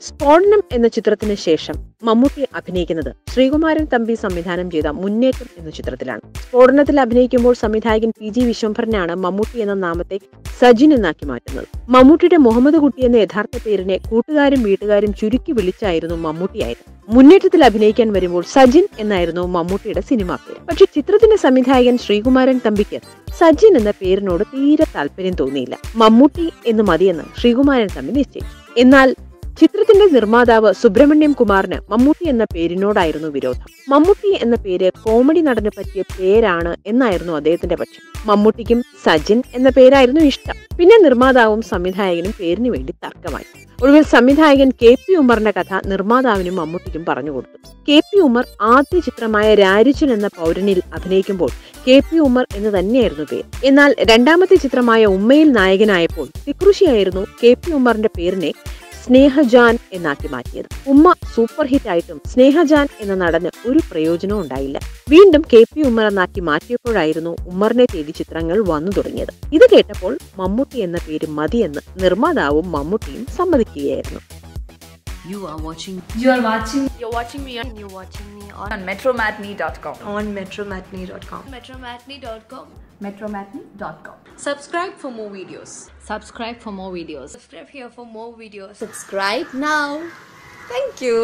സ്ഫോടനം എന്ന ചിത്രത്തിന് ശേഷം മമ്മൂട്ടി അഭിനയിക്കുന്നത് ശ്രീകുമാരൻ തമ്പി സംവിധാനം ചെയ്ത മുന്നേറ്റം എന്ന ചിത്രത്തിലാണ്. സ്ഫോടനത്തിൽ അഭിനയിക്കുമ്പോൾ സംവിധായകൻ PG വിശ്വംഭരനാണ് മമ്മൂട്ടി എന്ന നാമത്തെ സജിൻ എന്നാക്കി മാറ്റുന്നത്. മമ്മൂട്ടിയുടെ മുഹമ്മദ് കുട്ടി എന്ന യഥാർത്ഥ പേരിനെ കൂട്ടുകാരും വീട്ടുകാരും ചുരുക്കി വിളിച്ചായിരുന്നു മമ്മൂട്ടിയായത്. മുന്നേറ്റത്തിൽ അഭിനയിക്കാൻ വരുമ്പോൾ സജിൻ എന്നായിരുന്നു മമ്മൂട്ടിയുടെ സിനിമാ പേര്. പക്ഷെ ചിത്രത്തിന്റെ സംവിധായകൻ ശ്രീകുമാരൻ തമ്പിക്ക് സജിൻ എന്ന പേരിനോട് തീരെ താല്പര്യം തോന്നിയില്ല. മമ്മൂട്ടി എന്ന് മതിയെന്ന് ശ്രീകുമാരൻ തമ്പി നിശ്ചയിച്ചു. എന്നാൽ ചിത്രത്തിന്റെ നിർമ്മാതാവ് സുബ്രഹ്മണ്യം കുമാറിന് മമ്മൂട്ടി എന്ന പേരിനോടായിരുന്നു വിരോധം. മമ്മൂട്ടി എന്ന പേര് കോമഡി നടന് പറ്റിയ പേരാണ് എന്നായിരുന്നു അദ്ദേഹത്തിന്റെ പക്ഷം. മമ്മൂട്ടിക്കും സജിൻ എന്ന പേരായിരുന്നു ഇഷ്ടം. പിന്നെ നിർമ്മാതാവും സംവിധായകനും പേരിന് വേണ്ടി തർക്കമായി. ഒടുവിൽ സംവിധായകൻ KP ഉമ്മറിന്റെ കഥ നിർമ്മാതാവിനും മമ്മൂട്ടിക്കും പറഞ്ഞുകൊടുത്തു. KP ഉമ്മർ ആദ്യ ചിത്രമായ രാരിച്ചൻ എന്ന പൗരനിൽ അഭിനയിക്കുമ്പോൾ KP ഉമ്മർ എന്ന് തന്നെയായിരുന്നു പേര്. എന്നാൽ രണ്ടാമത്തെ ചിത്രമായ ഉമ്മയിൽ നായകനായപ്പോൾ തിക്രുഷിയായിരുന്നു KP ഉമ്മറിന്റെ പേരിനെ സ്നേഹജാൻ എന്നാക്കി മാറ്റിയത്. ഉമ്മ സൂപ്പർ ഹിറ്റ് ആയിട്ടും സ്നേഹജാൻ എന്ന നടന് ഒരു പ്രയോജനവും ഉണ്ടായില്ല. വീണ്ടും KP ഉമ്മർ എന്നാക്കി മാറ്റിയപ്പോഴായിരുന്നു ഉമ്മറിനെ തേടി ചിത്രങ്ങൾ വന്നു തുടങ്ങിയത്. ഇത് കേട്ടപ്പോൾ മമ്മൂട്ടി എന്ന പേര് മതിയെന്ന് നിർമ്മാതാവും മമ്മൂട്ടിയും സമ്മതിക്കുകയായിരുന്നു. You're watching me on metromatney.com. metromatney.com. Subscribe for more videos. Subscribe for more videos. Subscribe here for more videos. Subscribe now. Thank you.